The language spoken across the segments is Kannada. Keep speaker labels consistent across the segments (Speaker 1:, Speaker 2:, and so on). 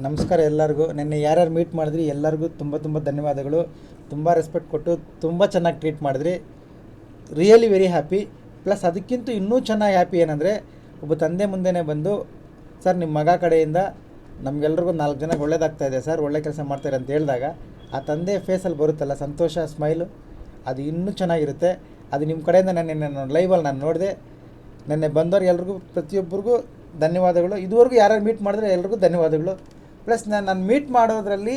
Speaker 1: ನಮಸ್ಕಾರ ಎಲ್ಲರಿಗೂ. ನಿನ್ನೆ ಯಾರ್ಯಾರು ಮೀಟ್ ಮಾಡಿದ್ರಿ ಎಲ್ಲರಿಗೂ ತುಂಬ ಧನ್ಯವಾದಗಳು. ತುಂಬ ರೆಸ್ಪೆಕ್ಟ್ ಕೊಟ್ಟು ತುಂಬ ಚೆನ್ನಾಗಿ ಟ್ರೀಟ್ ಮಾಡಿದ್ರಿ. Really very happy. ಪ್ಲಸ್ ಅದಕ್ಕಿಂತ ಇನ್ನೂ ಚೆನ್ನಾಗಿ ಹ್ಯಾಪಿ ಏನಂದರೆ, ಒಬ್ಬ ತಂದೆ ಮುಂದೆನೇ ಬಂದು, ಸರ್ ನಿಮ್ಮ ಮಗ ಕಡೆಯಿಂದ ನಮಗೆಲ್ರಿಗೂ 4 ಜನಕ್ಕೆ ಒಳ್ಳೇದಾಗ್ತಾಯಿದೆ ಸರ್, ಒಳ್ಳೆ ಕೆಲಸ ಮಾಡ್ತಾರೆ ಅಂತ ಹೇಳಿದಾಗ ಆ ತಂದೆ ಫೇಸಲ್ಲಿ ಬರುತ್ತಲ್ಲ ಸಂತೋಷ, ಸ್ಮೈಲು, ಅದು ಇನ್ನೂ ಚೆನ್ನಾಗಿರುತ್ತೆ. ಅದು ನಿಮ್ಮ ಕಡೆಯಿಂದ ನಾನು ಲೈವಲ್ಲಿ ನಾನು ನೋಡಿದೆ. ನೆನ್ನೆ ಬಂದವ್ರಿಗೆ ಎಲ್ರಿಗೂ ಪ್ರತಿಯೊಬ್ಬರಿಗೂ ಧನ್ಯವಾದಗಳು. ಇದುವರೆಗೂ ಯಾರ್ಯಾರು ಮೀಟ್ ಮಾಡಿದ್ರೆ ಎಲ್ರಿಗೂ ಧನ್ಯವಾದಗಳು. ಪ್ಲಸ್ ನಾನು ಮೀಟ್ ಮಾಡೋದ್ರಲ್ಲಿ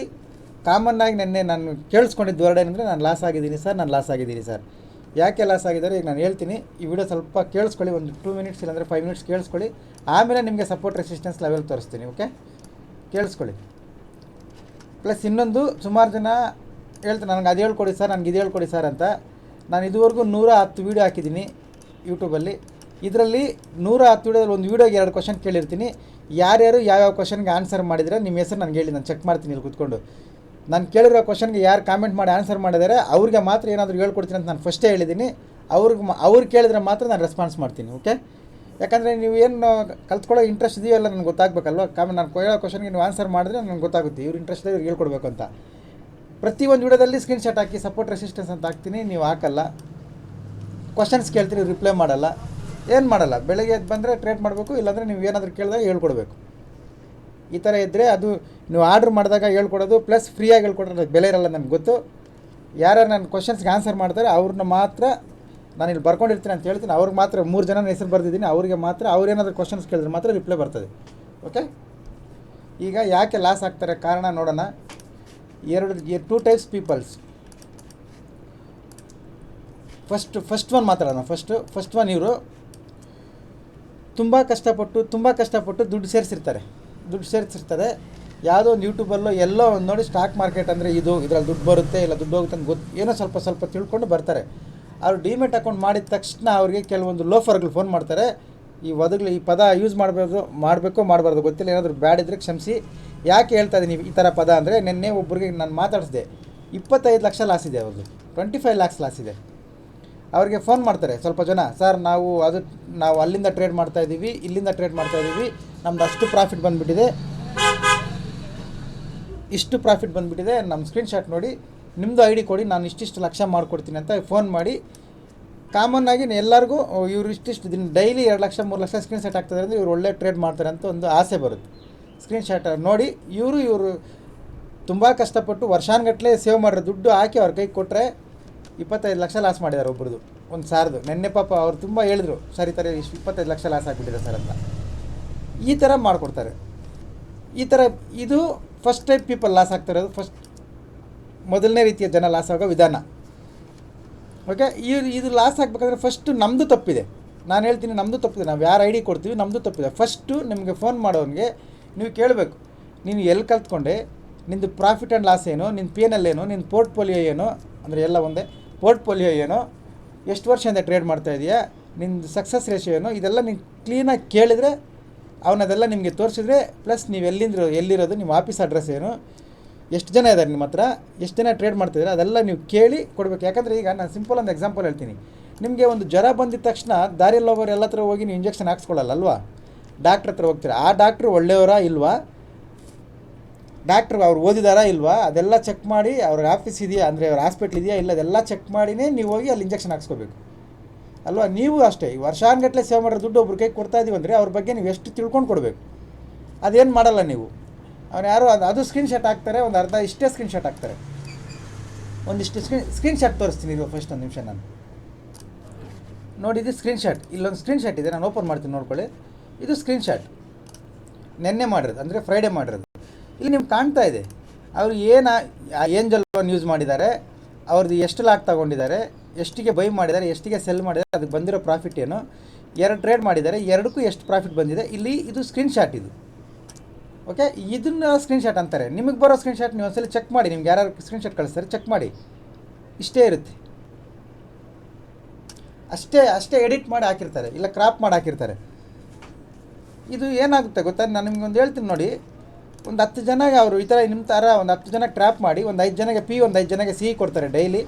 Speaker 1: ಕಾಮನ್ನಾಗಿ ನೆನ್ನೆ ನಾನು ಕೇಳಿಸ್ಕೊಂಡಿದ್ದು ವರ್ಡ್ ಏನಂದರೆ, ನಾನು ಲಾಸ್ ಆಗಿದ್ದೀನಿ ಸರ್. ಯಾಕೆ ಲಾಸ್ ಆಗಿದ್ದಾರೆ ಈಗ ನಾನು ಹೇಳ್ತೀನಿ. ಈ ವಿಡಿಯೋ ಸ್ವಲ್ಪ ಕೇಳಿಸ್ಕೊಳ್ಳಿ, ಒಂದು 2 ಮಿನಿಟ್ಸ್ ಇಲ್ಲಾಂದರೆ 5 ಮಿನಿಟ್ಸ್ ಕೇಳಿಸ್ಕೊಳ್ಳಿ. ಆಮೇಲೆ ನಿಮಗೆ ಸಪೋರ್ಟ್ ರೆಸಿಸ್ಟೆನ್ಸ್ ಲೆವೆಲ್ ತೋರಿಸ್ತೀನಿ. ಓಕೆ, ಕೇಳಿಸ್ಕೊಳ್ಳಿ. ಪ್ಲಸ್ ಇನ್ನೊಂದು, ಸುಮಾರು ಜನ ಹೇಳ್ತಾರೆ ನನಗೆ ಅದು ಹೇಳ್ಕೊಡಿ ಸರ್, ನನಗೆ ಇದು ಹೇಳ್ಕೊಡಿ ಸರ್ ಅಂತ. ನಾನು ಇದುವರೆಗೂ 110 ವೀಡಿಯೋ ಹಾಕಿದ್ದೀನಿ ಯೂಟ್ಯೂಬಲ್ಲಿ. ಇದರಲ್ಲಿ 110 ವೀಡಿಯೋದಲ್ಲಿ ಒಂದು ವೀಡಿಯೋಗೆ 2 ಕ್ವಶನ್ ಕೇಳಿರ್ತೀನಿ. ಯಾರ್ಯಾರು ಯಾವ್ಯಾವ ಕ್ವಶನ್ಗೆ ಆನ್ಸರ್ ಮಾಡಿದರೆ ನಿಮ್ಮ ಹೆಸರು ನನಗೆ ಹೇಳಿ, ನಾನು ಚೆಕ್ ಮಾಡ್ತೀನಿ ಇಲ್ಲಿ ಕೂತ್ಕೊಂಡು. ನಾನು ಕೇಳಿರೋ ಕ್ವಶನ್ಗೆ ಯಾರು ಕಾಮೆಂಟ್ ಮಾಡಿ ಆನ್ಸರ್ ಮಾಡಿದ್ದಾರೆ ಅವ್ರಿಗೆ ಮಾತ್ರ ಏನಾದರೂ ಹೇಳ್ಕೊಡ್ತೀನಿ ಅಂತ ನಾನು ಫಸ್ಟೇ ಹೇಳಿದ್ದೀನಿ. ಅವ್ರು ಕೇಳಿದ್ರೆ ಮಾತ್ರ ನಾನು ರೆಸ್ಪಾನ್ಸ್ ಮಾಡ್ತೀನಿ. ಓಕೆ, ಯಾಕಂದರೆ ನೀವು ಏನು ಕಲ್ತ್ಕೊಳ್ಳೋ ಇಂಟ್ರೆಸ್ಟ್ ಇದೆಯೋ ಎಲ್ಲ ನನಗೆ ಗೊತ್ತಾಗಬೇಕಲ್ವ. ನಾನು ಕೇಳೋ ಕ್ವಶನ್ಗೆ ನೀವು ಆನ್ಸರ್ ಮಾಡಿದ್ರೆ ನನಗೆ ಗೊತ್ತಾಗುತ್ತೆ ಇವ್ರು ಇಂಟ್ರೆಸ್ಟ್ ಇದೆ, ಇವ್ರಿಗೆ ಹೇಳ್ಕೊಡ್ಬೇಕು ಅಂತ. ಪ್ರತಿಯೊಂದು ವೀಡಿಯೋದಲ್ಲಿ ಸ್ಕ್ರೀನ್ಶಾಟ್ ಹಾಕಿ ಸಪೋರ್ಟ್ ರೆಸಿಸ್ಟೆನ್ಸ್ ಅಂತ ಹಾಕ್ತೀನಿ. ನೀವು ಹಾಕಲ್ಲ, ಕ್ವಶನ್ಸ್ ಕೇಳ್ತೀರಿ, ರಿಪ್ಲೈ ಮಾಡಲ್ಲ, ಏನು ಮಾಡಲ್ಲ. ಬೆಳಗ್ಗೆ ಎದ್ದು ಬಂದರೆ ಟ್ರೇಡ್ ಮಾಡಬೇಕು, ಇಲ್ಲಾಂದರೆ ನೀವು ಏನಾದರೂ ಕೇಳಿದಾಗ ಹೇಳ್ಕೊಡ್ಬೇಕು. ಈ ಥರ ಇದ್ದರೆ ಅದು ನೀವು ಆರ್ಡ್ರ್ ಮಾಡಿದಾಗ ಹೇಳ್ಕೊಡೋದು, ಪ್ಲಸ್ ಫ್ರೀಯಾಗಿ ಹೇಳ್ಕೊಡೋದು ಬೆಲೆ ಇರಲ್ಲ. ನನಗೆ ಗೊತ್ತು. ಯಾರ್ಯಾರು ನನ್ನ ಕ್ವಶನ್ಸ್ಗೆ ಆನ್ಸರ್ ಮಾಡ್ತಾರೆ ಅವ್ರನ್ನ ಮಾತ್ರ ನಾನು ಇಲ್ಲಿ ಬರ್ಕೊಂಡಿರ್ತೀನಿ ಅಂತ ಹೇಳ್ತೀನಿ. ಅವ್ರಿಗೆ ಮಾತ್ರ 3 ಜನ ಹೆಸರು ಬರೆದಿದ್ದೀನಿ, ಅವರಿಗೆ ಮಾತ್ರ ಅವ್ರೇನಾದರೂ ಕ್ವಶನ್ಸ್ ಕೇಳಿದ್ರೆ ಮಾತ್ರ ರಿಪ್ಲೈ ಬರ್ತದೆ. ಓಕೆ, ಈಗ ಯಾಕೆ ಲಾಸ್ ಆಗ್ತಾರೆ ಕಾರಣ ನೋಡೋಣ. 2 ಟೈಪ್ಸ್ ಪೀಪಲ್ಸ್. ಫಸ್ಟ್ ಒನ್ ಮಾತಾಡೋಣ. ಫಸ್ಟ್ ಒನ್, ಇವರು ತುಂಬ ಕಷ್ಟಪಟ್ಟು ದುಡ್ಡು ಸೇರಿಸಿರ್ತಾರೆ. ಯಾವುದೋ ಒಂದು ಯೂಟ್ಯೂಬಲ್ಲೋ ಎಲ್ಲೋ ಒಂದು ನೋಡಿ ಸ್ಟಾಕ್ ಮಾರ್ಕೆಟ್ ಅಂದರೆ ಇದರಲ್ಲಿ ದುಡ್ಡು ಬರುತ್ತೆ ಇಲ್ಲ ದುಡ್ಡು ಹೋಗುತ್ತೆ ಅಂತ ಏನೋ ಸ್ವಲ್ಪ ತಿಳ್ಕೊಂಡು ಬರ್ತಾರೆ. ಅವ್ರು ಡಿಮೆಟ್ ಅಕೌಂಟ್ ಮಾಡಿದ ತಕ್ಷಣ ಅವ್ರಿಗೆ ಕೆಲವೊಂದು ಲೋಫರ್ಗಳು ಫೋನ್ ಮಾಡ್ತಾರೆ. ಈ ಪದ ಯೂಸ್ ಮಾಡಬಾರ್ದು ಗೊತ್ತಿಲ್ಲ, ಏನಾದರೂ ಬ್ಯಾಡ್ ಇದ್ದರೆ ಕ್ಷಮಿಸಿ. ಯಾಕೆ ಹೇಳ್ತಾ ಇದ್ದೀನಿ ಈ ಥರ ಪದ ಅಂದರೆ, ನಿನ್ನೆ ಒಬ್ಬರಿಗೆ ನಾನು ಮಾತಾಡಿಸಿದೆ. 25 ಲಕ್ಷ ಲಾಸ್ ಇದೆ, ಅವ್ರದ್ದು 25 ಲ್ಯಾಕ್ಸ್ ಲಾಸ್ ಇದೆ. ಅವ್ರಿಗೆ ಫೋನ್ ಮಾಡ್ತಾರೆ ಸ್ವಲ್ಪ ಜನ, ಸರ್ ನಾವು ಅಲ್ಲಿಂದ ಟ್ರೇಡ್ ಮಾಡ್ತಾಯಿದ್ದೀವಿ, ಇಲ್ಲಿಂದ ಟ್ರೇಡ್ ಮಾಡ್ತಾಯಿದ್ದೀವಿ, ನಮ್ದು ಅಷ್ಟು ಪ್ರಾಫಿಟ್ ಬಂದುಬಿಟ್ಟಿದೆ, ನಮ್ಮ ಸ್ಕ್ರೀನ್ಶಾಟ್ ನೋಡಿ, ನಿಮ್ಮದು ID ಕೊಡಿ, ನಾನು ಇಷ್ಟಿಷ್ಟು ಲಕ್ಷ ಮಾಡಿಕೊಡ್ತೀನಿ ಅಂತ ಫೋನ್ ಮಾಡಿ. ಕಾಮನ್ನಾಗಿ ಎಲ್ಲರಿಗೂ ಇವರು ಇಷ್ಟಿಷ್ಟು ದಿನ ಡೈಲಿ 2 ಲಕ್ಷ 3 ಲಕ್ಷ ಸ್ಕ್ರೀನ್ಶಾಟ್ ಆಗ್ತದೆ ಅಂದರೆ ಇವ್ರು ಒಳ್ಳೆ ಟ್ರೇಡ್ ಮಾಡ್ತಾರೆ ಅಂತ ಒಂದು ಆಸೆ ಬರುತ್ತೆ. ಸ್ಕ್ರೀನ್ಶಾಟ್ ನೋಡಿ ಇವರು ತುಂಬ ಕಷ್ಟಪಟ್ಟು ವರ್ಷಾನುಗಟ್ಟಲೆ ಸೇವ್ ಮಾಡಿರೋ ದುಡ್ಡು ಹಾಕಿ ಅವ್ರ ಕೈಗೆ ಕೊಟ್ಟರೆ 25 ಲಕ್ಷ ಲಾಸ್ ಮಾಡಿದ್ದಾರೆ ಒಬ್ರದ್ದು, ಒಂದು ಸಾರ್ದು. ನೆನ್ನೆ ಪಾಪ ಅವ್ರು ತುಂಬ ಹೇಳಿದ್ರು, ಸರ್ ಈ ಥರ 25 ಲಕ್ಷ ಲಾಸ್ ಆಗಿಬಿಟ್ಟಿದೆ ಸರ್ ಅಂತ. ಈ ಥರ ಮಾಡಿಕೊಡ್ತಾರೆ. ಇದು ಫಸ್ಟ್ ಟೈಪ್ ಪೀಪಲ್ ಲಾಸ್ ಆಗ್ತಿರೋದು. ಮೊದಲನೇ ರೀತಿಯ ಜನ ಲಾಸ್ ಆಗೋ ವಿಧಾನ. ಓಕೆ, ಇದು ಲಾಸ್ ಆಗಬೇಕಾದ್ರೆ ಫಸ್ಟು ನಮ್ಮದು ತಪ್ಪಿದೆ. ನಾನು ಹೇಳ್ತೀನಿ ನಮ್ಮದು ತಪ್ಪಿದೆ. ನಾವು ಯಾರು ID ಕೊಡ್ತೀವಿ ನಮ್ಮದು ತಪ್ಪಿದೆ. ಫಸ್ಟು ನಿಮಗೆ ಫೋನ್ ಮಾಡೋನಿಗೆ ನೀವು ಕೇಳಬೇಕು, ನೀನು ಎಲ್ಲಿ ಕಲ್ತ್ಕೊಂಡೆ, ನಿಂದು ಪ್ರಾಫಿಟ್ ಆ್ಯಂಡ್ ಲಾಸ್ ಏನು, ನಿನ್ನ P&L ಏನು, ನಿನ್ನ ಪೋರ್ಟ್ಫೋಲಿಯೋ ಏನು, ಅಂದರೆ ಎಲ್ಲ ಒಂದೇ, ಪೋರ್ಟ್ಫೋಲಿಯೋ ಏನು, ಎಷ್ಟು ವರ್ಷದಿಂದ ಟ್ರೇಡ್ ಮಾಡ್ತಾಯಿದೆಯಾ, ನಿನ್ನ ಸಕ್ಸಸ್ ರೇಷಿಯೋ ಏನು, ಇದೆಲ್ಲ ನೀವು ಕ್ಲೀನಾಗಿ ಕೇಳಿದರೆ ಅವನದೆಲ್ಲ ನಿಮಗೆ ತೋರಿಸಿದ್ರೆ, ಪ್ಲಸ್ ನೀವು ಎಲ್ಲಿರೋದು, ನಿಮ್ಮ ಆಫೀಸ್ ಅಡ್ರೆಸ್ ಏನು, ಎಷ್ಟು ಜನ ಇದ್ದಾರೆ ನಿಮ್ಮ ಹತ್ರ, ಎಷ್ಟು ಜನ ಟ್ರೇಡ್ ಮಾಡ್ತಿದ್ದಾರೆ, ಅದೆಲ್ಲ ನೀವು ಕೇಳಿ ಕೊಡಬೇಕು. ಯಾಕಂದರೆ ಈಗ ನಾನು ಸಿಂಪಲ್ ಒಂದು ಎಕ್ಸಾಂಪಲ್ ಹೇಳ್ತೀನಿ. ನಿಮಗೆ ಒಂದು ಜ್ವರ ಬಂದಿದ್ದ ತಕ್ಷಣ ದಾರಿಯಲ್ಲಿ ಹೋಗೋರು ಎಲ್ಲ ಹತ್ರ ಹೋಗಿ ನೀವು ಇಂಜೆಕ್ಷನ್ ಹಾಕ್ಸ್ಕೊಳ್ಳಲ್ಲ ಅಲ್ವಾ, ಡಾಕ್ಟ್ರ್ ಹತ್ರ ಹೋಗ್ತೀರಾ. ಆ ಡಾಕ್ಟ್ರು ಒಳ್ಳೆಯವರಾ ಇಲ್ವಾ, ಡಾಕ್ಟ್ರು ಅವ್ರು ಓದಿದಾರಾ ಇಲ್ವಾ, ಅದೆಲ್ಲ ಚೆಕ್ ಮಾಡಿ, ಅವ್ರ ಆಫೀಸ್ ಇದೆಯಾ ಅಂದರೆ ಅವ್ರ ಹಾಸ್ಪಿಟ್ಲ್ ಇದೆಯಾ ಇಲ್ಲ, ಅದೆಲ್ಲ ಚೆಕ್ ಮಾಡಿನೇ ನೀವು ಹೋಗಿ ಅಲ್ಲಿ ಇಂಜೆಕ್ಷನ್ ಹಾಕ್ಸ್ಕೋಬೇಕು ಅಲ್ವಾ. ನೀವು ಅಷ್ಟೇ, ಈ ವರ್ಷಾನುಗಟ್ಟಲೆ ಸೇವ್ ಮಾಡಿರೋ ದುಡ್ಡು ಒಬ್ರು ಕೈಗೆ ಕೊಡ್ತಾ ಇದೀವಿ ಅಂದರೆ ಅವ್ರ ಬಗ್ಗೆ ನೀವು ಎಷ್ಟು ತಿಳ್ಕೊಂಡು ಕೊಡಬೇಕು. ಅದೇನು ಮಾಡಲ್ಲ ನೀವು. ಅವ್ನು ಯಾರು ಅದು ಸ್ಕ್ರೀನ್ಶಾಟ್ ಹಾಕ್ತಾರೆ, ಒಂದು ಅರ್ಧ ಇಷ್ಟೇ ಸ್ಕ್ರೀನ್ಶಾಟ್ ಹಾಕ್ತಾರೆ. ಒಂದಿಷ್ಟು ಸ್ಕ್ರೀನ್ಶಾಟ್ ತೋರಿಸ್ತೀನಿ. ಇದು ಫಸ್ಟ್ ಒಂದು ನಿಮಿಷ ನಾನು ನೋಡಿ, ಇದು ಸ್ಕ್ರೀನ್ಶಾಟ್. ಇಲ್ಲೊಂದು ಸ್ಕ್ರೀನ್ಶಾಟ್ ಇದೆ, ನಾನು ಓಪನ್ ಮಾಡ್ತೀನಿ ನೋಡ್ಕೊಳ್ಳಿ. ಇದು ಸ್ಕ್ರೀನ್ಶಾಟ್ ನೆನ್ನೆ ಮಾಡಿರೋದು, ಅಂದರೆ ಫ್ರೈಡೇ ಮಾಡಿರೋದು. ಇಲ್ಲಿ ನಿಮ್ಗೆ ಕಾಣ್ತಾ ಇದೆ ಅವರು ಏಂಜಲ್ ಲೋನ್ ಯೂಸ್ ಮಾಡಿದ್ದಾರೆ, ಅವ್ರದ್ದು ಎಷ್ಟು ಲಾಟ್ ತೊಗೊಂಡಿದ್ದಾರೆ, ಎಷ್ಟಿಗೆ ಬೈ ಮಾಡಿದ್ದಾರೆ, ಎಷ್ಟಿಗೆ ಸೆಲ್ ಮಾಡಿದ್ದಾರೆ, ಅದಕ್ಕೆ ಬಂದಿರೋ ಪ್ರಾಫಿಟ್ ಏನು, 2 ಟ್ರೇಡ್ ಮಾಡಿದ್ದಾರೆ, 2ಕ್ಕೂ ಎಷ್ಟು ಪ್ರಾಫಿಟ್ ಬಂದಿದೆ. ಇದು ಸ್ಕ್ರೀನ್ಶಾಟ್ ಇದು. ಓಕೆ, ಇದನ್ನು ಸ್ಕ್ರೀನ್ಶಾಟ್ ಅಂತಾರೆ. ನಿಮಗೆ ಬರೋ ಸ್ಕ್ರೀನ್ಶಾಟ್ ನೀವು ಒಂದ್ಸಲ ಚೆಕ್ ಮಾಡಿ. ನಿಮ್ಗೆ ಯಾರು ಸ್ಕ್ರೀನ್ಶಾಟ್ ಕಳಿಸ್ತಾರೆ ಚೆಕ್ ಮಾಡಿ. ಇಷ್ಟೇ ಇರುತ್ತೆ, ಅಷ್ಟೇ ಎಡಿಟ್ ಮಾಡಿ ಹಾಕಿರ್ತಾರೆ, ಇಲ್ಲ ಕ್ರಾಪ್ ಮಾಡಿ ಹಾಕಿರ್ತಾರೆ. ಇದು ಏನಾಗುತ್ತೆ ಗೊತ್ತಾ, ನಾನು ನಿಮ್ಗೊಂದು ಹೇಳ್ತೀನಿ ನೋಡಿ. ಒಂದು 10 ಜನಗೆ ಅವರು ಈ ಥರ ನಿಮ್ಮ ಥರ ಒಂದು 10 ಜನ ಟ್ರ್ಯಾಪ್ ಮಾಡಿ, ಒಂದು 5 ಜನಗೆ P, ಒಂದು 5 ಜನಗೆ C ಕೊಡ್ತಾರೆ. ಡೈಲಿ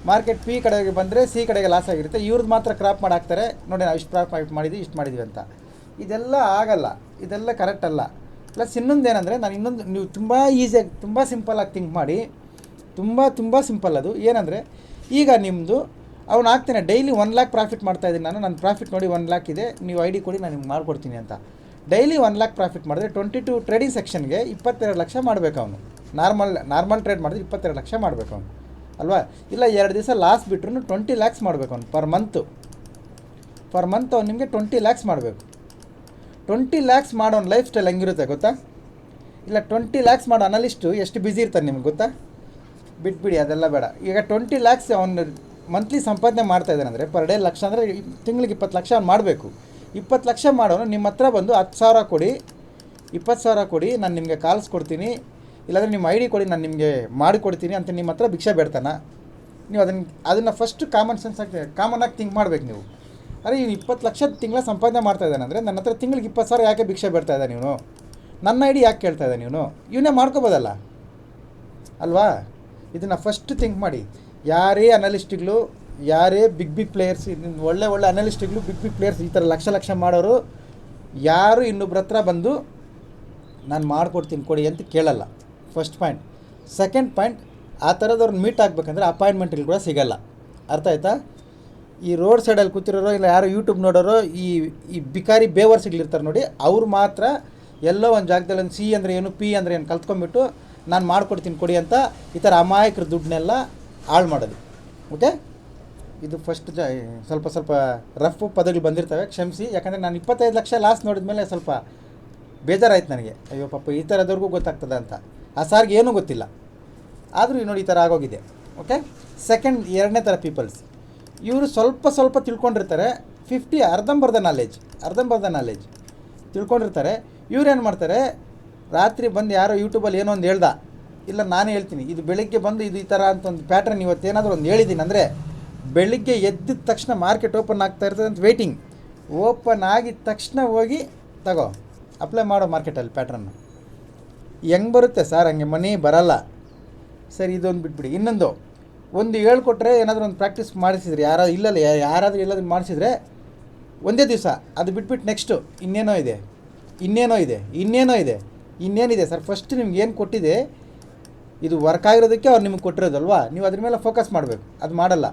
Speaker 1: ಮಾರ್ಕೆಟ್ P ಕಡೆಗೆ ಬಂದರೆ C ಕಡೆಗೆ ಲಾಸ್ ಆಗಿರುತ್ತೆ. ಇವ್ರದ್ದು ಮಾತ್ರ ಕ್ರಾಪ್ ಮಾಡಿ ಹಾಕ್ತಾರೆ. ನೋಡಿ ನಾವು ಇಷ್ಟು ಪ್ರಾಫಿಟ್ ಮಾಡಿದ್ವಿ, ಇಷ್ಟು ಮಾಡಿದ್ವಿ ಅಂತ. ಇದೆಲ್ಲ ಆಗಲ್ಲ, ಇದೆಲ್ಲ ಕರೆಕ್ಟ್ ಅಲ್ಲ. ಪ್ಲಸ್ ಇನ್ನೊಂದು ಏನಂದರೆ ನಾನು ಇನ್ನೊಂದು ನೀವು ತುಂಬ ಈಸಿಯಾಗಿ ತುಂಬ ಸಿಂಪಲಾಗಿ ಥಿಂಕ್ ಮಾಡಿ, ತುಂಬ ಸಿಂಪಲ್ ಅದು. ಏನಂದರೆ ಈಗ ನಿಮ್ಮದು ಅವ್ನು ಹಾಕ್ತೇನೆ ಡೈಲಿ 1 ಲ್ಯಾಕ್ ಪ್ರಾಫಿಟ್ ಮಾಡ್ತಾಯಿದ್ದೀನಿ ನಾನು, ನನ್ನ ಪ್ರಾಫಿಟ್ ನೋಡಿ 1 ಲ್ಯಾಕ್ ಇದೆ, ನೀವು ಐ ಡಿ ಕೊಡಿ ನಾನು ನಿಮ್ಗೆ ಮಾಡಿಕೊಡ್ತೀನಿ ಅಂತ. ಡೈಲಿ 1 ಲ್ಯಾಕ್ ಪ್ರಾಫಿಟ್ ಮಾಡಿದ್ರೆ 22 ಟ್ರೇಡಿಂಗ್ ಸೆಕ್ಷನ್ಗೆ 22 ಲಕ್ಷ ಮಾಡಬೇಕು ಅವನು. ನಾರ್ಮಲ್ ಟ್ರೇಡ್ ಮಾಡಿದ್ರೆ 22 ಲಕ್ಷ ಮಾಡಬೇಕು ಅವನು ಅಲ್ವಾ. ಇಲ್ಲ 2 ದಿವಸ ಲಾಸ್ ಬಿಟ್ರು 20 ಲ್ಯಾಕ್ಸ್ ಮಾಡಬೇಕು ಅವನು ಪರ್ ಮಂತ್ ಅವ್ನು ನಿಮಗೆ 20 ಲ್ಯಾಕ್ಸ್ ಮಾಡಬೇಕು. 20 ಲ್ಯಾಕ್ಸ್ ಮಾಡೋನು ಲೈಫ್ ಸ್ಟೈಲ್ ಹೆಂಗಿರುತ್ತೆ ಗೊತ್ತಾ? ಇಲ್ಲ 20 ಲ್ಯಾಕ್ಸ್ ಮಾಡೋ ಅನಲಿಸ್ಟು ಎಷ್ಟು ಬ್ಯುಸಿ ಇರ್ತಾನೆ ನಿಮ್ಗೆ ಗೊತ್ತಾ? ಬಿಟ್ಬಿಡಿ ಅದೆಲ್ಲ ಬೇಡ. ಈಗ 20 ಲ್ಯಾಕ್ಸ್ ಅವನು ಮಂತ್ಲಿ ಸಂಪಾದನೆ ಮಾಡ್ತಾ ಇದ್ದಾನೆ ಪರ್ ಡೇ ಲಕ್ಷ ಅಂದರೆ ತಿಂಗಳಿಗೆ 20 ಲಕ್ಷ ಅವ್ನು ಮಾಡಬೇಕು. 20 ಲಕ್ಷ ಮಾಡೋನು ನಿಮ್ಮ ಹತ್ರ ಬಂದು 10,000 ಕೊಡಿ, 20,000 ಕೊಡಿ, ನಾನು ನಿಮಗೆ ಕಾಲ್ಸ್ ಕೊಡ್ತೀನಿ, ಇಲ್ಲಾಂದರೆ ನಿಮ್ಮ ಐ ಡಿ ಕೊಡಿ ನಾನು ನಿಮಗೆ ಮಾಡಿಕೊಡ್ತೀನಿ ಅಂತ ನಿಮ್ಮ ಹತ್ರ ಭಿಕ್ಷೆ ಬೇಡ್ತಾನ? ನೀವು ಅದನ್ನು ಫಸ್ಟ್ ಕಾಮನಾಗಿ ಥಿಂಕ್ ಮಾಡಬೇಕು ನೀವು. ಅರೆ ಇವ್ನು 20 ಲಕ್ಷ ತಿಂಗಳ ಸಂಪಾದನೆ ಮಾಡ್ತಾ ಇದ್ದಾನೆ ಅಂದರೆ ನನ್ನ ಹತ್ರ ತಿಂಗಳಿಗೆ 20,000 ಯಾಕೆ ಭಿಕ್ಷೆ ಬೇಡ್ತಾ ಇದ್ದಾನೆ ಇವನು? ನನ್ನ ಐ ಡಿ ಯಾಕೆ ಕೇಳ್ತಾ ಇದ್ದಾನೆ ಇವನೇ ಮಾಡ್ಕೋಬೋದಲ್ಲ ಅಲ್ವಾ? ಇದನ್ನು ಫಸ್ಟ್ ಥಿಂಕ್ ಮಾಡಿ. ಯಾರೇ ಅನಲಿಸ್ಟ್ಗಳು, ಯಾರೇ ಬಿಗ್ ಪ್ಲೇಯರ್ಸ್, ಒಳ್ಳೆ ಅನಲಿಸ್ಟ್ಗಳು, ಬಿಗ್ ಪ್ಲೇಯರ್ಸ್ ಈ ಥರ ಲಕ್ಷ ಮಾಡೋರು ಯಾರು ಇನ್ನೊಬ್ರ ಹತ್ರ ಬಂದು ನಾನು ಮಾಡಿಕೊಡ್ತೀನಿ ಕೊಡಿ ಅಂತ ಕೇಳಲ್ಲ. First point. ಸೆಕೆಂಡ್ ಪಾಯಿಂಟ್, ಆ ಥರದವ್ರನ್ನ ಮೀಟ್ ಆಗಬೇಕಂದ್ರೆ ಅಪಾಯಿಂಟ್ಮೆಂಟ್ಗಳು ಕೂಡ ಸಿಗೋಲ್ಲ. ಅರ್ಥ ಆಯ್ತಾ? ಈ ರೋಡ್ ಸೈಡಲ್ಲಿ ಕೂತಿರೋರು ಇಲ್ಲ ಯಾರೋ ಯೂಟ್ಯೂಬ್ ನೋಡೋರು ಈ ಬಿಕಾರಿ ಬೇವರ್ಸ್ಗಳಿರ್ತಾರೆ ನೋಡಿ, ಅವ್ರು ಮಾತ್ರ ಎಲ್ಲೋ ಒಂದು ಜಾಗದಲ್ಲಿ ಒಂದು ಸಿ ಅಂದರೆ ಏನು, ಪಿ ಅಂದರೆ ಏನು ಕಲ್ತ್ಕೊಂಡ್ಬಿಟ್ಟು ನಾನು ಮಾಡಿಕೊಡ್ತೀನಿ ಕೊಡಿ ಅಂತ ಈ ಥರ ಅಮಾಯಕರ ದುಡ್ಡನ್ನೆಲ್ಲ ಹಾಳು ಮಾಡೋದು. ಓಕೆ, ಇದು ಫಸ್ಟ್ ಸ್ವಲ್ಪ ರಫ್ ಪದಗಳು ಬಂದಿರ್ತವೆ, ಕ್ಷಮಿಸಿ. ಯಾಕಂದರೆ ನಾನು 25 ಲಕ್ಷ ಲಾಸ್ ನೋಡಿದ ಮೇಲೆ ಸ್ವಲ್ಪ ಬೇಜಾರಾಯ್ತು ನನಗೆ. ಅಯ್ಯೋ ಪಾಪ ಈ ಥರದವ್ರಿಗೂ ಗೊತ್ತಾಗ್ತದೆ ಅಂತ. ಆ ಸಾರಿಗೆ ಏನೂ ಗೊತ್ತಿಲ್ಲ, ಆದರೂ ನೋಡಿ ಈ ಥರ ಆಗೋಗಿದೆ. ಓಕೆ, ಸೆಕೆಂಡ್, ಎರಡನೇ ಥರ ಪೀಪಲ್ಸ್, ಇವರು ಸ್ವಲ್ಪ ತಿಳ್ಕೊಂಡಿರ್ತಾರೆ. ಅರ್ಧಂಬರ್ಧ ನಾಲೆಜ್ ತಿಳ್ಕೊಂಡಿರ್ತಾರೆ. ಇವ್ರೇನು ಮಾಡ್ತಾರೆ, ರಾತ್ರಿ ಬಂದು ಯಾರೋ ಯೂಟ್ಯೂಬಲ್ಲಿ ಏನೋ ಒಂದು ಹೇಳ್ದ, ಇಲ್ಲ ನಾನೇ ಹೇಳ್ತೀನಿ, ಇದು ಬೆಳಿಗ್ಗೆ ಬಂದು ಇದು ಈ ಥರ ಅಂತ ಒಂದು ಪ್ಯಾಟ್ರನ್ ಇವತ್ತೇನಾದರೂ ಒಂದು ಹೇಳಿದ್ದೀನಿ ಅಂದರೆ ಬೆಳಿಗ್ಗೆ ಎದ್ದಿದ ತಕ್ಷಣ ಮಾರ್ಕೆಟ್ ಓಪನ್ ಆಗ್ತಾ ಇರ್ತದೆ ಅಂತ ವೆಯ್ಟಿಂಗ್. ಓಪನ್ ಆಗಿದ ತಕ್ಷಣ ಹೋಗಿ ತಗೋ ಅಪ್ಲೈ ಮಾಡೋ ಮಾರ್ಕೆಟಲ್ಲಿ ಪ್ಯಾಟ್ರನ್ನು. ಹೆಂಗೆ ಬರುತ್ತೆ ಸರ್? ಹಂಗೆ ಮನಿ ಬರಲ್ಲ. ಸರಿ, ಇದೊಂದು ಬಿಟ್ಬಿಡಿ. ಇನ್ನೊಂದು ಹೇಳ್ಕೊಟ್ರೆ ಏನಾದರೂ ಒಂದು ಪ್ರಾಕ್ಟೀಸ್ ಮಾಡಿಸಿದ್ರೆ ಯಾರಾದರೂ ಎಲ್ಲಾದರೂ ಮಾಡಿಸಿದ್ರೆ ಒಂದೇ ದಿವಸ ಅದು ಬಿಟ್ಬಿಟ್ಟು ನೆಕ್ಸ್ಟು ಇನ್ನೇನೋ ಇದೆ ಸರ್. ಫಸ್ಟ್ ನಿಮ್ಗೆ ಏನು ಕೊಟ್ಟಿದೆ ಇದು ವರ್ಕ್ ಆಗಿರೋದಕ್ಕೆ ಅವ್ರು ನಿಮಗೆ ಕೊಟ್ಟಿರೋದಲ್ವಾ, ನೀವು ಅದ್ರ ಮೇಲೆ ಫೋಕಸ್ ಮಾಡಬೇಕು. ಅದು ಮಾಡಲ್ಲ.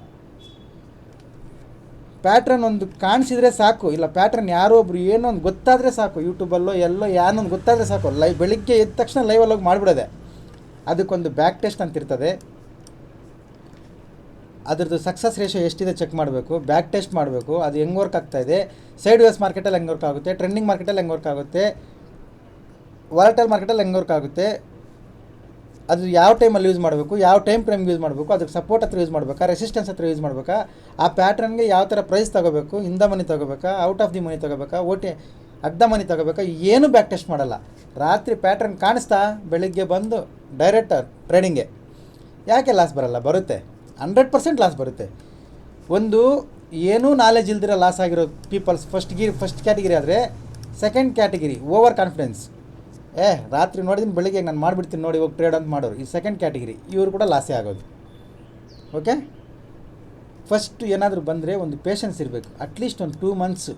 Speaker 1: ಪ್ಯಾಟ್ರನ್ ಒಂದು ಕಾಣಿಸಿದ್ರೆ ಸಾಕು, ಇಲ್ಲ ಪ್ಯಾಟ್ರನ್ ಯಾರೋ ಒಬ್ರು ಏನೋ ಒಂದು ಗೊತ್ತಾದರೆ ಸಾಕು, ಯೂಟ್ಯೂಬಲ್ಲೋ ಯಾರನ್ನೊಂದು ಗೊತ್ತಾದರೆ ಸಾಕು, ಬೆಳಿಗ್ಗೆ ಎದ್ದ ತಕ್ಷಣ ಲೈವಲ್ಲಿ ಹೋಗಿ ಮಾಡಿಬಿಡೋದೆ. ಅದಕ್ಕೊಂದು ಬ್ಯಾಕ್ ಟೆಸ್ಟ್ ಅಂತ ಇರ್ತದೆ. ಅದ್ರದ್ದು ಸಕ್ಸಸ್ ರೇಷಿಯೋ ಎಷ್ಟಿದೆ ಚೆಕ್ ಮಾಡಬೇಕು, ಬ್ಯಾಕ್ ಟೆಸ್ಟ್ ಮಾಡಬೇಕು. ಅದು ಹೆಂಗೆ ವರ್ಕ್ ಆಗ್ತಾಯಿದೆ, ಸೈಡ್ ವೇಸ್ ಮಾರ್ಕೆಟಲ್ಲಿ ಹೆಂಗೆ ವರ್ಕ್ ಆಗುತ್ತೆ, ಟ್ರೆಂಡಿಂಗ್ ಮಾರ್ಕೆಟಲ್ಲಿ ಹೆಂಗೆ ವರ್ಕ್ ಆಗುತ್ತೆ, ವಾಲಟೈಲ್ ಮಾರ್ಕೆಟಲ್ಲಿ ಹೆಂಗೆ ವರ್ಕ್ ಆಗುತ್ತೆ, ಅದು ಯಾವ ಟೈಮಲ್ಲಿ ಯೂಸ್ ಮಾಡಬೇಕು, ಯಾವ ಟೈಮ್ ಯೂಸ್ ಮಾಡಬೇಕು, ಅದಕ್ಕೆ ಸಪೋರ್ಟ್ ಹತ್ರ ಯೂಸ್ ಮಾಡಬೇಕಾ, ರೆಸಿಸ್ಟೆನ್ಸ್ ಹತ್ರ ಯೂಸ್ ಮಾಡಬೇಕಾ, ಆ ಪ್ಯಾಟ್ರನ್ಗೆ ಯಾವ ಥರ ಪ್ರೈಸ್ ತೊಗೋಬೇಕು, ಇಂದ ಮನಿ ತೊಗೋಬೇಕಾ, ಔಟ್ ಆಫ್ ದಿ ಮನಿ ತೊಗೋಬೇಕಾ, ಅರ್ಧ ಮನಿ ತೊಗೋಬೇಕಾ, ಏನು ಬ್ಯಾಕ್ ಟೆಸ್ಟ್ ಮಾಡಲ್ಲ. ರಾತ್ರಿ ಪ್ಯಾಟ್ರನ್ ಕಾಣಿಸ್ತಾ ಬೆಳಿಗ್ಗೆ ಬಂದು ಡೈರೆಕ್ಟ್ ಟ್ರೇಡಿಂಗ್ಗೆ. ಯಾಕೆ ಲಾಸ್ ಬರಲ್ಲ? ಬರುತ್ತೆ, 100% ಲಾಸ್ ಬರುತ್ತೆ. ಒಂದು ಏನೂ ನಾಲೆಜ್ ಇಲ್ದಿರೋ ಲಾಸ್ ಆಗಿರೋ ಪೀಪಲ್ಸ್ ಫಸ್ಟ್ ಕ್ಯಾಟಗಿರಿ ಆದರೆ, ಸೆಕೆಂಡ್ ಕ್ಯಾಟಗಿರಿ ಓವರ್ ಕಾನ್ಫಿಡೆನ್ಸ್. ರಾತ್ರಿ ನೋಡಿದ್ದೀನಿ ಬೆಳಿಗ್ಗೆ ನಾನು ಮಾಡಿಬಿಡ್ತೀನಿ ನೋಡಿ ಹೋಗಿ ಟ್ರೇಡ್ ಅಂತ ಮಾಡೋರು, ಈ ಸೆಕೆಂಡ್ ಕ್ಯಾಟಗಿರಿ. ಇವರು ಕೂಡ ಲಾಸೇ ಆಗೋದು. ಓಕೆ, ಫಸ್ಟ್ ಏನಾದರೂ ಬಂದರೆ ಒಂದು ಪೇಷನ್ಸ್ ಇರಬೇಕು. ಅಟ್ಲೀಸ್ಟ್ ಒಂದು 2 months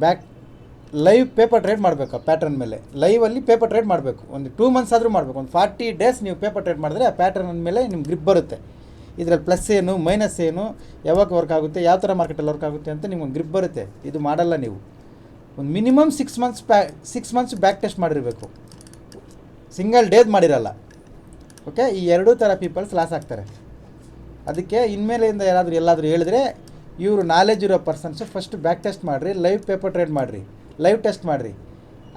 Speaker 1: back live paper trade ಮಾಡಬೇಕು. ಆ ಪ್ಯಾಟ್ರನ್ ಮೇಲೆ ಲೈವಲ್ಲಿ ಪೇಪರ್ ಟ್ರೇಡ್ ಮಾಡಬೇಕು. ಒಂದು 2 ಮಂತ್ಸ್ ಆದರೂ ಮಾಡಬೇಕು. ಒಂದು 40 ಡೇಸ್ ನೀವು ಪೇಪರ್ ಟ್ರೇಡ್ ಮಾಡಿದ್ರೆ ಆ ಪ್ಯಾಟ್ರನ್ ಮೇಲೆ ನಿಮ್ಗೆ ಗ್ರಿಪ್ ಬರುತ್ತೆ. ಇದರಲ್ಲಿ ಪ್ಲಸ್ ಏನು ಮೈನಸ್ ಏನು, ಯಾವಾಗ ವರ್ಕ್ ಆಗುತ್ತೆ, ಯಾವ ಥರ ಮಾರ್ಕೆಟಲ್ಲಿ ವರ್ಕ್ ಆಗುತ್ತೆ ಅಂತ ನಿಮ್ಗೆ ಗ್ರಿಪ್ ಬರುತ್ತೆ. ಇದು ಮಾಡಲ್ಲ ನೀವು. ಒಂದು ಮಿನಿಮಮ್ 6 ಮಂತ್ಸ್ ಬ್ಯಾಕ್ ಟೆಸ್ಟ್ ಮಾಡಿರಬೇಕು, ಸಿಂಗಲ್ ಡೇದ್ ಮಾಡಿರಲ್ಲ. ಓಕೆ, ಈ ಎರಡೂ ಥರ ಪೀಪಲ್ಸ್ ಲಾಸ್ ಆಗ್ತಾರೆ. ಅದಕ್ಕೆ ಇನ್ಮೇಲೆಯಿಂದ ಎಲ್ಲಾದರೂ ಹೇಳಿದ್ರೆ ಇವರು ನಾಲೆಜ್ ಇರೋ ಪರ್ಸನ್ಸು ಫಸ್ಟ್ ಬ್ಯಾಕ್ ಟೆಸ್ಟ್ ಮಾಡಿರಿ, ಲೈವ್ ಪೇಪರ್ ಟ್ರೇಡ್ ಮಾಡಿರಿ, ಲೈವ್ ಟೆಸ್ಟ್ ಮಾಡಿರಿ.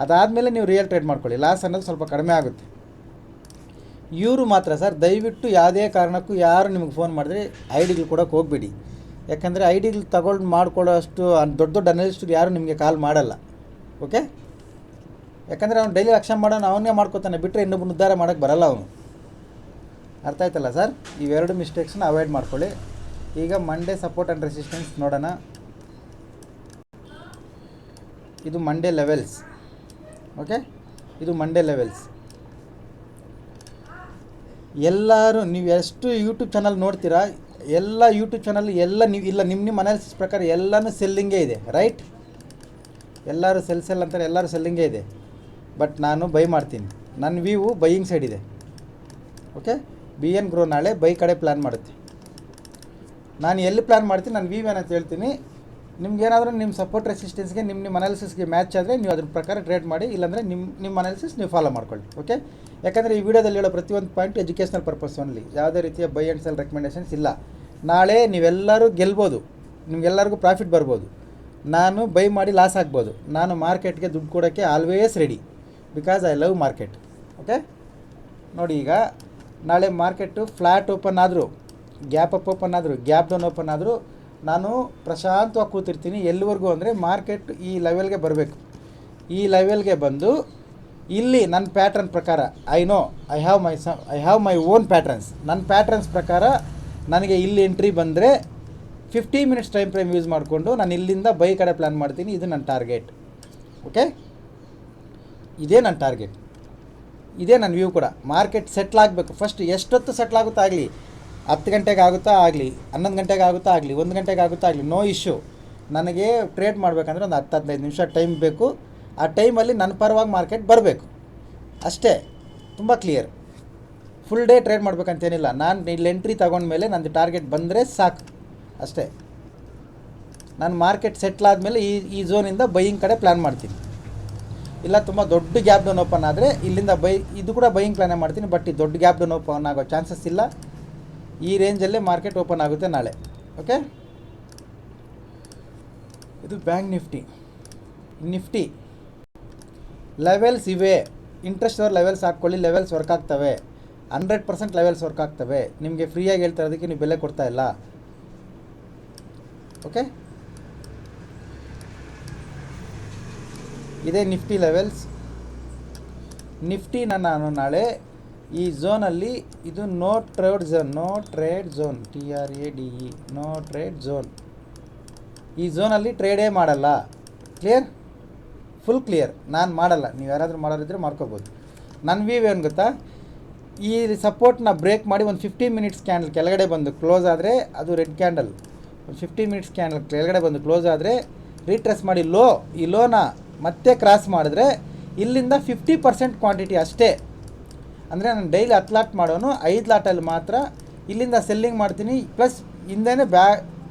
Speaker 1: ಅದಾದಮೇಲೆ ನೀವು ರಿಯಲ್ ಟ್ರೇಡ್ ಮಾಡ್ಕೊಳ್ಳಿ. ಲಾಸ್ ಅನ್ನೋದು ಸ್ವಲ್ಪ ಕಡಿಮೆ ಆಗುತ್ತೆ. ಇವರು ಮಾತ್ರ ಸರ್ ದಯವಿಟ್ಟು ಯಾವುದೇ ಕಾರಣಕ್ಕೂ ಯಾರು ನಿಮಗೆ ಫೋನ್ ಮಾಡಿದ್ರೆ ಐ ಡಿಗಳು ಕೊಡೋಕೆ ಹೋಗಬೇಡಿ. ಯಾಕಂದರೆ ಐ ಡಿಗಳು ತಗೊಂಡು ಮಾಡ್ಕೊಳ್ಳೋಷ್ಟು ದೊಡ್ಡ ಅನಲಿಸ್ಟ್ರು ಯಾರು ನಿಮಗೆ ಕಾಲ್ ಮಾಡಲ್ಲ. ಓಕೆ, ಯಾಕಂದರೆ ಅವ್ನು ಡೈಲಿ ಲಕ್ಷ ಮಾಡೋನು ಅವನೇ ಮಾಡ್ಕೋತಾನೆ, ಬಿಟ್ಟರೆ ಇನ್ನೊಬ್ಬರು ಉದ್ಧಾರ ಮಾಡೋಕ್ಕೆ ಬರಲ್ಲ ಅವನು. ಅರ್ಥ ಆಯ್ತಲ್ಲ ಸರ್? ಇವೆರಡು ಮಿಸ್ಟೇಕ್ಸ್ನ ಅವಾಯ್ಡ್ ಮಾಡ್ಕೊಳ್ಳಿ. ಈಗ ಮಂಡೇ ಸಪೋರ್ಟ್ ಆ್ಯಂಡ್ ರೆಸಿಸ್ಟೆನ್ಸ್ ನೋಡೋಣ. ಇದು ಮಂಡೇ ಲೆವೆಲ್ಸ್. ಓಕೆ, ಇದು ಮಂಡೇ ಲೆವೆಲ್ಸ್. ಎಲ್ಲರೂ ನೀವು ಎಷ್ಟು ಯೂಟ್ಯೂಬ್ ಚಾನಲ್ ನೋಡ್ತೀರಾ, ಎಲ್ಲ ಯೂಟ್ಯೂಬ್ ಚಾನಲ್ ನಿಮ್ಮ ಅನಾಲಿಸಿಸ್ ಪ್ರಕಾರ ಎಲ್ಲನೂ ಸೆಲ್ಲಿಂಗೇ ಇದೆ. ರೈಟ್? ಎಲ್ಲರೂ ಸೆಲ್ ಅಂತಾರೆ, ಎಲ್ಲರೂ ಸೆಲ್ಲಿಂಗೇ ಇದೆ. ಬಟ್ ನಾನು ಬೈ ಮಾಡ್ತೀನಿ. ನನ್ನ ವ್ಯೂ ಬೈಯಿಂಗ್ ಸೈಡ್ ಇದೆ. ಓಕೆ, BN Grow ನಾಳೆ ಬೈ ಕಡೆ ಪ್ಲ್ಯಾನ್ ಮಾಡುತ್ತೆ. ನಾನು ಎಲ್ಲಿ ಪ್ಲ್ಯಾನ್ ಮಾಡ್ತೀನಿ ನಾನು ವ್ಯೂ ಏನಂತ ಹೇಳ್ತೀನಿ. ನಿಮ್ಗೇನಾದರೂ ನಿಮ್ಮ ಸಪೋರ್ಟ್ ರೆಸಿಸ್ಟೆನ್ಸ್ಗೆ ನಿಮ್ಮ ಅನಾಲಿಸಿಸ್ಗೆ ಮ್ಯಾಚ್ ಆದರೆ ನೀವು ಅದ್ರ ಪ್ರಕಾರ ಟ್ರೇಡ್ ಮಾಡಿ, ಇಲ್ಲಾಂದರೆ ನಿಮ್ಮ ಅನಾಲಿಸಿಸ್ ನೀವು ಫಾಲೋ ಮಾಡ್ಕೊಳ್ಳಿ. ಓಕೆ, ಯಾಕಂದರೆ ಈ ವಿಡಿಯೋದಲ್ಲಿ ಹೇಳೋ ಪ್ರತಿಯೊಂದು ಪಾಯಿಂಟ್ ಎಜುಕೇಷನಲ್ ಪರ್ಪಸ್ ಓನ್ಲಿ, ಯಾವುದೇ ರೀತಿಯ ಬೈ ಆ್ಯಂಡ್ ಸೆಲ್ ರೆಕಮೆಂಡೇಷನ್ಸ್ ಇಲ್ಲ. ನಾಳೆ ನೀವೆಲ್ಲರೂ ಗೆಲ್ಬೋದು, ನಿಮಗೆಲ್ಲರಿಗೂ ಪ್ರಾಫಿಟ್ ಬರ್ಬೋದು, ನಾನು ಬೈ ಮಾಡಿ ಲಾಸ್ ಆಗ್ಬೋದು. ನಾನು ಮಾರ್ಕೆಟ್ಗೆ ದುಡ್ಡು ಕೊಡೋಕ್ಕೆ always ready, because I love market. Okay, ನೋಡಿ ಈಗ ನಾಳೆ ಮಾರ್ಕೆಟು ಫ್ಲ್ಯಾಟ್ ಓಪನ್ ಆದರೂ, ಗ್ಯಾಪ್ ಅಪ್ ಓಪನ್ ಆದರೂ, ಗ್ಯಾಪ್ ಡೌನ್ ಓಪನ್ ಆದರೂ ನಾನು ಪ್ರಶಾಂತವಾಗಿ ಕೂತಿರ್ತೀನಿ. ಎಲ್ಲಿವರೆಗೂ ಅಂದರೆ ಮಾರ್ಕೆಟ್ ಈ ಲೆವೆಲ್ಗೆ ಬರಬೇಕು. ಈ ಲೆವೆಲ್ಗೆ ಬಂದು ಇಲ್ಲಿ ನನ್ನ ಪ್ಯಾಟ್ರನ್ ಪ್ರಕಾರ I have my own patterns. ನನ್ನ ಪ್ಯಾಟ್ರನ್ಸ್ ಪ್ರಕಾರ ನನಗೆ ಇಲ್ಲಿ ಎಂಟ್ರಿ ಬಂದರೆ 50 ಮಿನಿಟ್ಸ್ ಟೈಮ್ ಫ್ರೇಮ್ ಯೂಸ್ ಮಾಡಿಕೊಂಡು ನಾನು ಇಲ್ಲಿಂದ ಬೈ ಕಡೆ ಪ್ಲ್ಯಾನ್ ಮಾಡ್ತೀನಿ. ಇದು ನನ್ನ ಟಾರ್ಗೆಟ್. ಓಕೆ, ಇದೇ ನನ್ನ ಟಾರ್ಗೆಟ್, ಇದೇ ನನ್ನ ವ್ಯೂ ಕೂಡ. ಮಾರ್ಕೆಟ್ ಸೆಟ್ಲ್ ಆಗಬೇಕು. ಫಸ್ಟ್ ಎಷ್ಟೊತ್ತು ಸೆಟ್ಲ್ ಆಗುತ್ತಾ ಆಗಲಿ, 10 ಗಂಟೆಗೆ ಆಗುತ್ತಾ ಆಗಲಿ, 11 ಗಂಟೆಗೆ ಆಗುತ್ತಾ ಆಗಲಿ, 1 ಗಂಟೆಗೆ ಆಗುತ್ತಾ ಆಗಲಿ, ನೋ ಇಶ್ಯೂ. ನನಗೆ ಟ್ರೇಡ್ ಮಾಡಬೇಕಂದ್ರೆ ಒಂದು 10-15 ನಿಮಿಷ ಟೈಮ್ ಬೇಕು. ಆ ಟೈಮಲ್ಲಿ ನನ್ನ ಪರವಾಗಿ ಮಾರ್ಕೆಟ್ ಬರಬೇಕು ಅಷ್ಟೇ. ತುಂಬ ಕ್ಲಿಯರ್. ಫುಲ್ ಡೇ ಟ್ರೇಡ್ ಮಾಡಬೇಕಂತೇನಿಲ್ಲ. ನಾನು ಇಲ್ಲಿ ಎಂಟ್ರಿ ತೊಗೊಂಡ್ಮೇಲೆ ನಂದು ಟಾರ್ಗೆಟ್ ಬಂದರೆ ಸಾಕು ಅಷ್ಟೇ. ನಾನು ಮಾರ್ಕೆಟ್ ಸೆಟ್ಲ್ ಆದಮೇಲೆ ಈ ಝೋನಿಂದ ಬೈಯಿಂಗ್ ಕಡೆ ಪ್ಲ್ಯಾನ್ ಮಾಡ್ತೀನಿ. ಇಲ್ಲ ತುಂಬ ದೊಡ್ಡ ಗ್ಯಾಪ್ ಡೌನ್ ಓಪನ್ ಆದರೆ ಇಲ್ಲಿಂದ ಇದು ಕೂಡ ಬೈಯಿಂಗ್ ಪ್ಲ್ಯಾನೇ ಮಾಡ್ತೀನಿ. ಬಟ್ ಈ ದೊಡ್ಡ ಗ್ಯಾಪ್ ಡೌನ್ ಓಪನ್ ಆಗೋ ಚಾನ್ಸಸ್ ಇಲ್ಲ. ಈ ರೇಂಜಲ್ಲೇ ಮಾರ್ಕೆಟ್ ಓಪನ್ ಆಗುತ್ತೆ ನಾಳೆ. ಓಕೆ, ಇದು ಬ್ಯಾಂಕ್ ನಿಫ್ಟಿ ಲೆವೆಲ್ಸ್ ಇವೆ. ಇಂಟ್ರೆಸ್ಟ್ ಅವ್ರ ಲೆವೆಲ್ಸ್ ಹಾಕ್ಕೊಳ್ಳಿ, ಲೆವೆಲ್ಸ್ ವರ್ಕ್ ಆಗ್ತವೆ. 100% ಲೆವೆಲ್ಸ್ ವರ್ಕ್ ಆಗ್ತವೆ. ನಿಮಗೆ ಫ್ರೀಯಾಗಿ ಹೇಳ್ತಾ ಇರೋದಕ್ಕೆ ನೀವು ಬೆಲೆ ಕೊಡ್ತಾ ಇಲ್ಲ. ಓಕೆ, ಇದೇ ನಿಫ್ಟಿ ಲೆವೆಲ್ಸ್. ನಿಫ್ಟಿನ ನಾನು ನಾಳೆ ಈ ಝೋನಲ್ಲಿ, ಇದು no trade zone TRADE, no trade zone. ಈ ಝೋನಲ್ಲಿ ಟ್ರೇಡೇ ಮಾಡಲ್ಲ. Clear, full clear. ನಾನು ಮಾಡಲ್ಲ. ನೀವು ಯಾರಾದರೂ ಮಾಡೋರಿದ್ದರೆ ಮಾಡ್ಕೋಬೋದು. ನನ್ನ ವ್ಯೂ ಏನು ಗೊತ್ತಾ, ಈ ಸಪೋರ್ಟ್ನ ಬ್ರೇಕ್ ಮಾಡಿ ಒಂದು 15 ಮಿನಿಟ್ಸ್ ಕ್ಯಾಂಡಲ್ ಕೆಳಗಡೆ ಬಂದು ಕ್ಲೋಸ್ ಆದರೆ, ಅದು ರೆಡ್ ಕ್ಯಾಂಡಲ್, ಒಂದು 15 ಮಿನಿಟ್ಸ್ ಕ್ಯಾಂಡಲ್ ಕೆಳಗಡೆ ಬಂದು ಕ್ಲೋಸ್ ಆದರೆ ರೀಟ್ರೆಸ್ ಮಾಡಿ ಈ ಲೋನ ಮತ್ತೆ ಕ್ರಾಸ್ ಮಾಡಿದ್ರೆ ಇಲ್ಲಿಂದ 50% ಕ್ವಾಂಟಿಟಿ ಅಷ್ಟೇ. ಅಂದರೆ ನಾನು ಡೈಲಿ 10 ಲಾಟ್ ಮಾಡೋನು 5 ಲಾಟಲ್ಲಿ ಮಾತ್ರ ಇಲ್ಲಿಂದ ಸೆಲ್ಲಿಂಗ್ ಮಾಡ್ತೀನಿ. ಪ್ಲಸ್ ಹಿಂದೆನೇ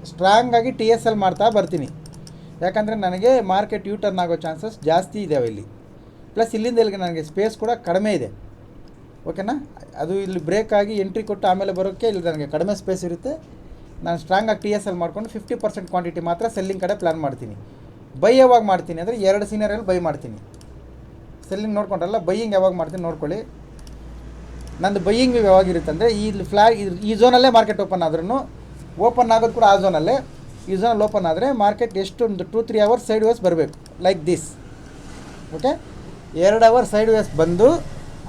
Speaker 1: ಸ್ಟ್ರಾಂಗಾಗಿ TSL ಮಾಡ್ತಾ ಬರ್ತೀನಿ. ಯಾಕಂದರೆ ನನಗೆ ಮಾರ್ಕೆಟ್ ಟರ್ನ್ ಆಗೋ ಚಾನ್ಸಸ್ ಜಾಸ್ತಿ ಇದ್ದಾವೆ ಇಲ್ಲಿ. ಪ್ಲಸ್ ಇಲ್ಲಿಂದ ಇಲ್ಲಿಗೆ ನನಗೆ ಸ್ಪೇಸ್ ಕೂಡ ಕಡಿಮೆ ಇದೆ. ಓಕೆನಾ, ಅದು ಇಲ್ಲಿ ಬ್ರೇಕ್ ಆಗಿ ಎಂಟ್ರಿ ಕೊಟ್ಟು ಆಮೇಲೆ ಬರೋಕ್ಕೆ ಇಲ್ಲಿ ನನಗೆ ಕಡಿಮೆ ಸ್ಪೇಸ್ ಇರುತ್ತೆ. ನಾನು ಸ್ಟ್ರಾಂಗಾಗಿ TSL ಮಾಡ್ಕೊಂಡು 50% ಕ್ವಾಂಟಿಟಿ ಮಾತ್ರ ಸೆಲ್ಲಿಂಗ್ ಕಡೆ ಪ್ಲ್ಯಾನ್ ಮಾಡ್ತೀನಿ. ಬೈ ಯಾವಾಗ ಮಾಡ್ತೀನಿ ಅಂದರೆ 2 ಸೀನಿಯರಲ್ಲಿ ಬೈ ಮಾಡ್ತೀನಿ. ಸೆಲ್ಲಿಂಗ್ ನೋಡ್ಕೊಂಡ್ರಲ್ಲ, ಬೈಯಿಂಗ್ ಯಾವಾಗ ಮಾಡ್ತೀನಿ ನೋಡ್ಕೊಳ್ಳಿ. ನಂದು ಬೈಯಿಂಗ್ ಯಾವಾಗಿರುತ್ತೆ ಅಂದರೆ ಈ ಝೋನಲ್ಲೇ ಮಾರ್ಕೆಟ್ ಓಪನ್ ಆದ್ರೂ, ಓಪನ್ ಆಗೋದು ಕೂಡ ಆ ಝೋನಲ್ಲೇ. ಈ ಝೋನಲ್ಲಿ ಓಪನ್ ಆದರೆ ಮಾರ್ಕೆಟ್ ಒಂದು 2-3 ಅವರ್ಸ್ ಸೈಡ್ ವೇಸ್ ಬರಬೇಕು, like this. Okay, 2 hour sideways ಬಂದು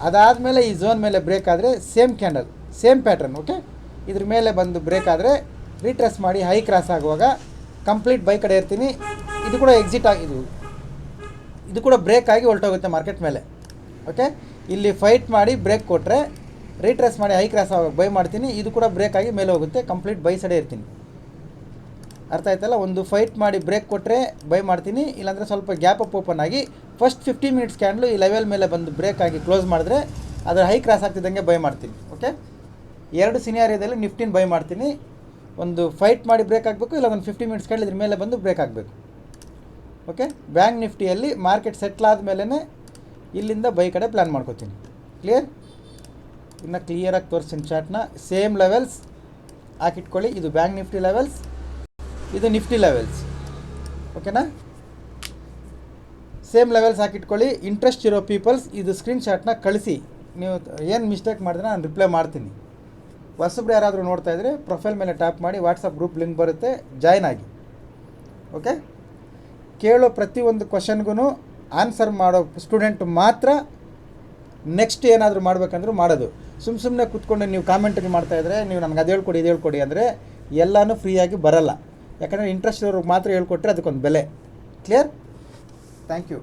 Speaker 1: ಅದಾದಮೇಲೆ ಈ ಝೋನ್ ಮೇಲೆ ಬ್ರೇಕ್ ಆದರೆ same candle, same pattern. Okay, ಇದ್ರ ಮೇಲೆ ಬಂದು ಬ್ರೇಕ್ ಆದರೆ ರೀಟ್ರೆಸ್ ಮಾಡಿ ಹೈ ಕ್ರಾಸ್ ಆಗುವಾಗ ಕಂಪ್ಲೀಟ್ ಬೈ ಕಡೆ ಇರ್ತೀನಿ. ಇದು ಕೂಡ ಎಕ್ಸಿಟ್ ಆಗಿದ್ದು, ಇದು ಕೂಡ ಬ್ರೇಕ್ ಆಗಿ ಹೊರಟೋಗುತ್ತೆ ಮಾರ್ಕೆಟ್ ಮೇಲೆ. ಓಕೆ, ಇಲ್ಲಿ ಫೈಟ್ ಮಾಡಿ ಬ್ರೇಕ್ ಕೊಟ್ಟರೆ ರೀಟ್ರೆಸ್ ಮಾಡಿ ಹೈ ಕ್ರಾಸ್ ಆಗುವಾಗ ಬೈ ಮಾಡ್ತೀನಿ. ಇದು ಕೂಡ ಬ್ರೇಕ್ ಆಗಿ ಮೇಲೆ ಹೋಗುತ್ತೆ, ಕಂಪ್ಲೀಟ್ ಬೈ ಸೈಡೇ ಇರ್ತೀನಿ. ಅರ್ಥ ಆಯ್ತಲ್ಲ? ಒಂದು ಫೈಟ್ ಮಾಡಿ ಬ್ರೇಕ್ ಕೊಟ್ಟರೆ ಬೈ ಮಾಡ್ತೀನಿ, ಇಲ್ಲಾಂದರೆ ಸ್ವಲ್ಪ ಗ್ಯಾಪ್ ಅಪ್ ಓಪನ್ ಆಗಿ ಫಸ್ಟ್ 15 ಮಿನಿಟ್ಸ್ ಕ್ಯಾಂಡ್ಲು ಈ ಲೆವೆಲ್ ಮೇಲೆ ಬಂದು ಬ್ರೇಕ್ ಆಗಿ ಕ್ಲೋಸ್ ಮಾಡಿದ್ರೆ ಅದರ ಹೈ ಕ್ರಾಸ್ ಆಗ್ತಿದ್ದಂಗೆ ಬೈ ಮಾಡ್ತೀನಿ. ಓಕೆ, 2 ಸಿನಾರಿಯೋದಲ್ಲಿ ನಿಫ್ಟಿನ ಬೈ ಮಾಡ್ತೀನಿ. ಒಂದು ಫೈಟ್ ಮಾಡಿ ಬ್ರೇಕ್ ಆಗಬೇಕು, ಇಲ್ಲ ಒಂದು 50 ಮಿನಿಟ್ಸ್ ಕ್ಯಾಂಡಲ್ ಇದ್ರ ಮೇಲೆ ಬಂದು ಬ್ರೇಕ್ ಆಗಬೇಕು. ಓಕೆ, ಬ್ಯಾಂಕ್ ನಿಫ್ಟಿಯಲ್ಲಿ ಮಾರ್ಕೆಟ್ ಸೆಟ್ಲ್ ಆದಮೇಲೆ ಇಲ್ಲಿಂದ ಬೈ ಕಡೆ ಪ್ಲ್ಯಾನ್ ಮಾಡ್ಕೋತೀನಿ. ಕ್ಲಿಯರ್? ಇನ್ನು ಕ್ಲಿಯರಾಗಿ ತೋರಿಸ್ತೀನಿ ಚಾರ್ಟ್ನ. ಸೇಮ್ ಲೆವೆಲ್ಸ್ ಹಾಕಿಟ್ಕೊಳ್ಳಿ. ಇದು ಬ್ಯಾಂಕ್ ನಿಫ್ಟಿ ಲೆವೆಲ್ಸ್, ಇದು ನಿಫ್ಟಿ ಲೆವೆಲ್ಸ್. ಓಕೆನಾ? ಸೇಮ್ ಲೆವೆಲ್ಸ್ ಹಾಕಿಟ್ಕೊಳ್ಳಿ. ಇಂಟ್ರೆಸ್ಟ್ ಇರೋ ಪೀಪಲ್ಸ್ ಇದು ಸ್ಕ್ರೀನ್ಶಾಟ್ನ ಕಳಿಸಿ. ನೀವು ಏನು ಮಿಸ್ಟೇಕ್ ಮಾಡಿದ್ರೆ ನಾನು ರಿಪ್ಲೈ ಮಾಡ್ತೀನಿ. ಹೊಸಬ್ರು ಯಾರಾದರೂ ನೋಡ್ತಾ ಇದ್ದರೆ ಪ್ರೊಫೈಲ್ ಮೇಲೆ ಟ್ಯಾಪ್ ಮಾಡಿ ವಾಟ್ಸಪ್ ಗ್ರೂಪ್ ಲಿಂಕ್ ಬರುತ್ತೆ, ಜಾಯ್ನ್ ಆಗಿ. ಓಕೆ, ಕೇಳೋ ಪ್ರತಿಯೊಂದು ಕ್ವಶನ್ಗೂ ಆನ್ಸರ್ ಮಾಡೋ ಸ್ಟೂಡೆಂಟ್ ಮಾತ್ರ ನೆಕ್ಸ್ಟ್ ಏನಾದರೂ ಮಾಡಬೇಕಂದ್ರೂ ಮಾಡೋದು. ಸುಮ್ಮನೆ ಕೂತ್ಕೊಂಡು ನೀವು ಕಾಮೆಂಟ್ರಿ ಮಾಡ್ತಾಯಿದ್ರೆ, ನೀವು ನನಗೆ ಅದು ಹೇಳ್ಕೊಡಿ ಇದು ಹೇಳ್ಕೊಡಿ ಅಂದರೆ ಎಲ್ಲನೂ ಫ್ರೀಯಾಗಿ ಬರಲ್ಲ. ಯಾಕಂದರೆ ಇಂಟ್ರೆಸ್ಟ್ ಇರೋರಿಗೆ ಮಾತ್ರ ಹೇಳ್ಕೊಟ್ರೆ ಅದಕ್ಕೊಂದು ಬೆಲೆ. ಕ್ಲಿಯರ್? Thank you.